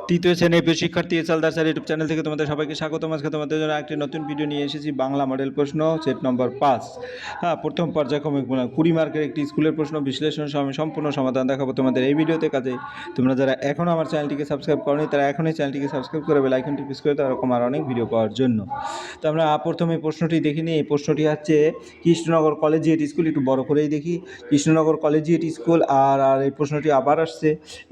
তৃতীয় শ্রেণীর প্রিয় শিক্ষার্থী এসএলদার স্যার ইউটিউব চ্যানেল থেকে তোমাদের সবাইকে স্বাগতম। আজকে তোমাদের জন্য একটি নতুন ভিডিও নিয়ে এসেছি। বাংলা মডেল প্রশ্ন সেট নম্বর 5। হ্যাঁ, প্রথম পর্যায়ক্রমিক 20 মার্কের একটি স্কুলের প্রশ্ন বিশ্লেষণ সহ আমি সম্পূর্ণ সমাধান দেখাবো তোমাদের এই ভিডিওতে। কাজে তোমরা যারা এখনও আমার চ্যানেলটিকে সাবস্ক্রাইব করোনি তারা এখনই চ্যানেলটিকে সাবস্ক্রাইব করে বেল আইকনটি প্রেস করে দাও এরকম আর অনেক ভিডিও পাওয়ার জন্য। তো আমরা প্রথমে প্রশ্নটি দেখিনি। এই প্রশ্নটি হচ্ছে কৃষ্ণনগর কলেজিয়েট স্কুল। একটু বড় করেই দেখি, কৃষ্ণনগর কলেজিয়েট স্কুল। আর এই প্রশ্নটি আবার আসছে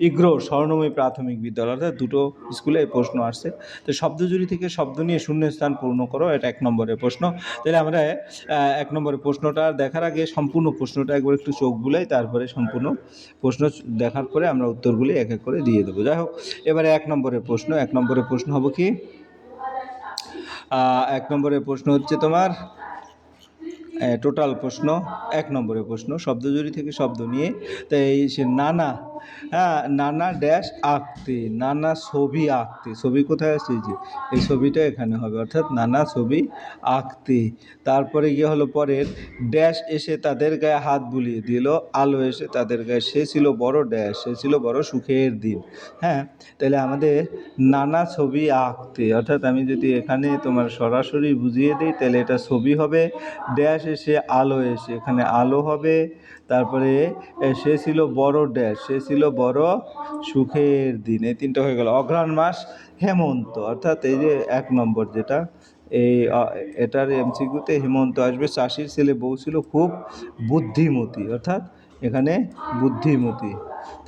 ইগ্রো স্বর্ণময়ী প্রাথমিক বিদ্যালয়, অর্থাৎ দুটো স্কুলে এই প্রশ্ন আসছে। তো শব্দজুড়ি থেকে শব্দ নিয়ে শূন্যস্থান পূর্ণ করো, এটা 1 নম্বরের প্রশ্ন। তাহলে আমরা 1 নম্বরের প্রশ্নটা দেখার আগে সম্পূর্ণ প্রশ্নটা একবার একটু চোখ বুলাই, তারপরে সম্পূর্ণ প্রশ্ন দেখার পরে আমরা উত্তরগুলি এক এক করে দিয়ে দেবো। যাই হোক, এবারে 1 নম্বরের প্রশ্ন। 1 নম্বরের প্রশ্ন হবে কি, 1 নম্বরের প্রশ্ন হচ্ছে তোমার টোটাল প্রশ্ন 1 নম্বরের প্রশ্ন শব্দজুড়ি থেকে শব্দ নিয়ে। তাই সে নানা, নানা ড্যাশ আঁকতে, নানা ছবি আঁকতে। ছবি কোথায় আছে? যে এই ছবিটা এখানে হবে, অর্থাৎ নানা ছবি আঁকতে। তারপরে গিয়ে হলো পরের, ড্যাশ এসে তাদের গায়ে হাত বুলিয়ে দিল, আলো এসে তাদের গায়ে, সে ছিল বড় ড্যাশ, সে ছিল বড় সুখের দিন। হ্যাঁ, তাহলে আমাদের নানা ছবি আঁকতে, অর্থাৎ আমি যদি এখানে তোমার সরাসরি বুঝিয়ে দিই তাহলে এটা ছবি হবে, ড্যাশ এসে আলো এসে এখানে আলো হবে। তারপরে সে ছিল বড় ড্যাশ, সে ছিল বড় সুখের দিন। এই 3টা হয়ে গেল। অঘ্রাণ মাস হেমন্ত, অর্থাৎ এই যে 1 নম্বর যেটা, এই এটার এমসিকিউতে হেমন্ত আসবে। চাষির ছেলে বউ ছিল খুব বুদ্ধিমতী, অর্থাৎ এখানে বুদ্ধিমতী।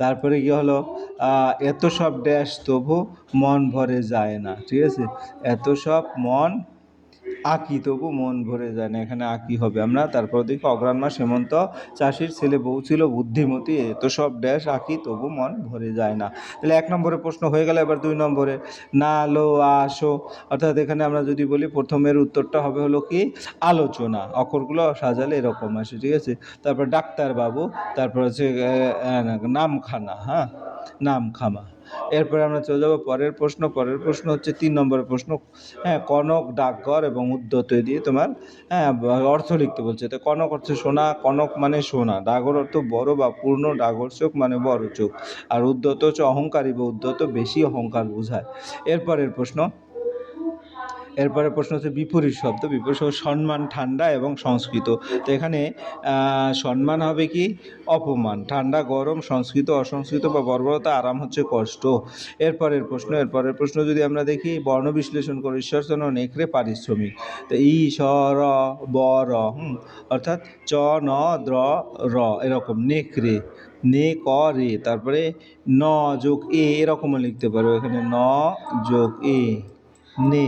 তারপরে কি হলো, এত সব ড্যাশ তবু মন ভরে যায় না। ঠিক আছে, এত সব মন আঁকি তবু মন ভরে যায় না, এখানে আঁকি হবে আমরা। তারপর দেখি অঘ্রাণ মাস হেমন্ত, চাষির ছেলে বউ ছিল বুদ্ধিমতী, এত সব ড্যাশ আঁকি তবু মন ভরে যায় না। তাহলে 1 নম্বরের প্রশ্ন হয়ে গেল। এবার 2 নম্বরে, না লো আসো, অর্থাৎ এখানে আমরা যদি বলি প্রথমের উত্তরটা হবে হলো কি আলোচনা। অক্ষরগুলো সাজালে এরকম আসে। ঠিক আছে, তারপর ডাক্তারবাবু, তারপর হচ্ছে নামখানা। হ্যাঁ, নামখানা। এরপরে আমরা চলে যাবো পরের প্রশ্ন। পরের প্রশ্ন হচ্ছে 3 নম্বরের প্রশ্ন। হ্যাঁ, কনক ডাকঘর এবং উদ্যত দিয়ে তোমার অর্থ লিখতে বলছে। তো কনক হচ্ছে সোনা, কনক মানে সোনা, ডাগর অর্থ বড় বা পূর্ণ, ডাগর চোখ মানে বড় চোখ, আর উদ্যত হচ্ছে অহংকারী বা উদ্যত বেশি অহংকার বোঝায়। এরপরের প্রশ্ন হচ্ছে বিপরীত শব্দ। বিপরীত শব্দ সম্মান, ঠান্ডা এবং সংস্কৃত। তো এখানে সম্মান হবে কি অপমান, ঠান্ডা গরম, সংস্কৃত অসংস্কৃত বা বর্বরতা, আরাম হচ্ছে কষ্ট। এরপরের প্রশ্ন যদি আমরা দেখি বর্ণ বিশ্লেষণ করি, ঈশ্বরচন নেকড়ে পারিশ্রমিক। তো ই স র ব র, অর্থাৎ চ ন দ্র র এরকম, নেকড়ে নে ক রে, তারপরে ন যোগ এ এরকমও লিখতে পারো, এখানে ন যোগ এ নে,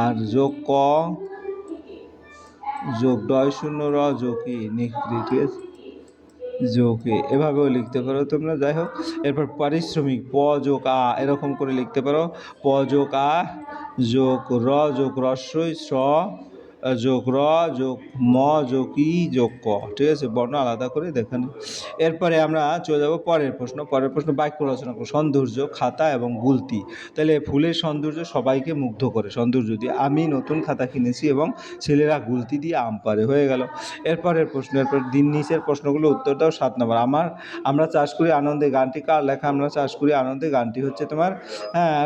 আর যোগ ক যোগ ডয় শূন্য র যোগ ই নেকড়ে। ঠিক আছে, যোগে এভাবেও লিখতে পারো তোমরা। যাই হোক, এরপর পারিশ্রমিক প যোগ আ এরকম করে লিখতে পারো, প যোগ আ যোগ র যোগ রস্বই স যোগ র যোগ ম যোগ ই যোগ ক। ঠিক আছে, বর্ণ আলাদা করে দেখানো। এরপরে আমরা চলে যাব পরের প্রশ্ন। বাক্য রচনা করো, সৌন্দর্য, খাতা এবং গুলতি। তাহলে ফুলের সৌন্দর্য সবাইকে মুগ্ধ করে, সৌন্দর্য দিয়ে। আমি নতুন খাতা কিনেছি এবং ছেলেরা গুলতি দিয়ে আম পাড়ে, হয়ে গেল। এরপর দিন নিচের প্রশ্নগুলো উত্তর দাও। 7 নম্বর, আমরা চাষ করি আনন্দে গানটি কার লেখা? আমরা চাষ করি আনন্দে গানটি হচ্ছে তোমার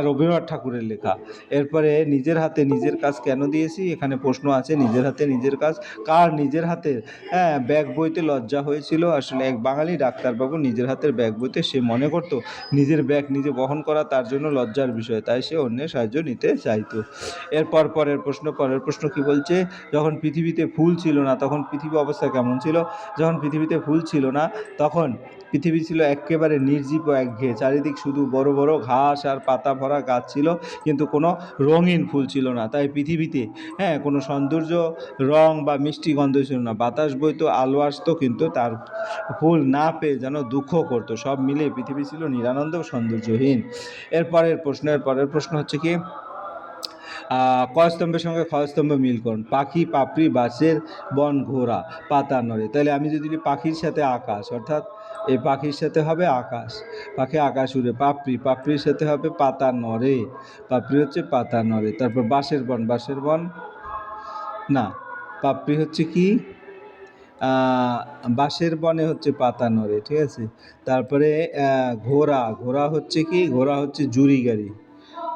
রবীন্দ্রনাথ ঠাকুরের লেখা। এরপরে নিজের হাতে নিজের কাজ কেন দিয়েছি, এখানে প্রশ্ন আছে নিজের হাতে নিজের কাজ। কার নিজের হাতে ব্যাগ বইতে লজ্জা হয়েছিল? আসলে এক বাঙালি ডাক্তারবাবু নিজের হাতের ব্যাগ বইতে সে মনে করতো নিজের ব্যাগ নিজে বহন করা তার জন্য লজ্জার বিষয়, তাই সে অন্যের সাহায্য নিতে চাইতো। এরপর পরের প্রশ্ন কি বলছে, যখন পৃথিবীতে ফুল ছিল না তখন পৃথিবী অবস্থা কেমন ছিল? যখন পৃথিবীতে ফুল ছিল না তখন পৃথিবী ছিল একেবারে নির্জীব ও একঘেয়ে, চারিদিক শুধু বড় বড় ঘাস আর পাতা ভরা গাছ ছিল, কিন্তু কোনো রঙিন ফুল ছিল না। তাই পৃথিবীতে কোনো সৌন্দর্য, রং বা মিষ্টি গন্ধ ছিল না। বাতাস বইতো, আলো আসতো, কিন্তু তার ফুল না পেয়ে যেন দুঃখ করতো। সব মিলে পৃথিবী ছিল নিরানন্দ ও সৌন্দর্যহীন। এরপরের প্রশ্ন হচ্ছে কি, ক স্তম্ভের সঙ্গে খ স্তম্ভ মিল করুন। পাখি, পাপড়ি, বাঁশের বন, ঘোড়া, পাতা নড়ে। তাহলে আমি যদি পাখির সাথে আকাশ, অর্থাৎ এই পাখির সাথে হবে আকাশ, পাখি আকাশ উড়ে। পাপড়ির সাথে হবে পাতা নড়ে, পাপড়ি হচ্ছে পাতা নড়ে। তারপর বাঁশের বন না, পাপড়ি হচ্ছে কি বাঁশের বনে হচ্ছে পাতা নড়ে, ঠিক আছে। তারপরে ঘোড়া, ঘোড়া হচ্ছে কি, ঘোড়া হচ্ছে জুড়ি গাড়ি।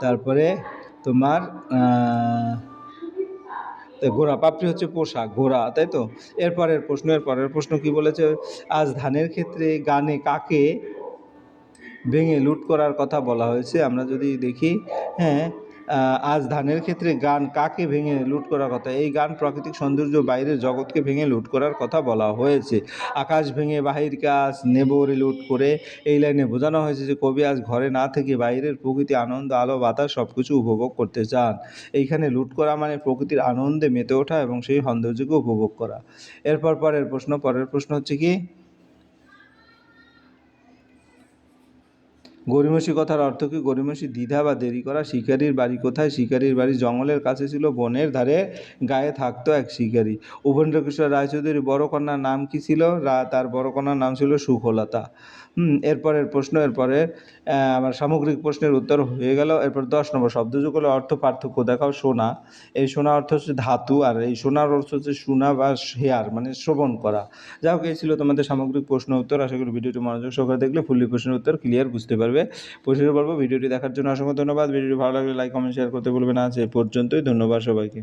তারপরে তোমার ঘোড়া পাপড়ি হচ্ছে পোশাক, ঘোড়া, তাই তো। এরপরের প্রশ্ন কি বলেছে, আজ ধানের ক্ষেত্রে গানে কাকে ভেঙে লুট করার কথা বলা হয়েছে। আমরা যদি দেখি, হ্যাঁ, আজ ধানের ক্ষেত্রে গান কাকে ভেঙে লুট করার কথা, এই গান প্রাকৃতিক সৌন্দর্য বাইরের জগৎকে ভেঙে লুট করার কথা বলা হয়েছে। আকাশ ভেঙে বাহির কাজ নেবরে লুট করে, এই লাইনে বোঝানো হয়েছে যে কবি আজ ঘরে না থেকে বাইরের প্রকৃতি, আনন্দ, আলো, বাতাস সব কিছু উপভোগ করতে চান। এইখানে লুট করা মানে প্রকৃতির আনন্দে মেতে ওঠা এবং সেই সৌন্দর্যকে উপভোগ করা। পরের প্রশ্ন হচ্ছে কি, গড়িমসি কথার অর্থ কি? গড়িমসি দ্বিধা বা দেরি করা। শিকারির বাড়ি কোথায়? শিকারির বাড়ি জঙ্গলের কাছে ছিল, বনের ধারে, গায়ে থাকতো এক শিকারি। উপেন্দ্রকিশোর রায়চৌধুরীর বড় কন্যার নাম কি ছিল? তার বড় কন্যার নাম ছিল সুখলতা। এরপরের আমার সামগ্রিক প্রশ্নের উত্তর হয়ে গেল। এরপর 10 নম্বর, শব্দযুগলের অর্থ পার্থক্য দেখাও। সোনা, এই সোনা অর্থ হচ্ছে ধাতু, আর এই সোনার অর্থ হচ্ছে শোনা বা হেয়ার মানে শ্রবণ করা। যাই হোক, এই ছিল তোমাদের সামগ্রিক প্রশ্ন উত্তর। আশা করি ভিডিওটি মনোযোগ সহকারে দেখলে ফুললি প্রশ্নের উত্তর ক্লিয়ার বুঝতে পারবে। পরিশেষে বলবো, ভিডিওটি দেখার জন্য অসংখ্য ধন্যবাদ। ভিডিওটি ভালো লাগলে লাইক, কমেন্ট, শেয়ার করতে ভুলবে না। আজ এই পর্যন্তই, ধন্যবাদ সবাইকে।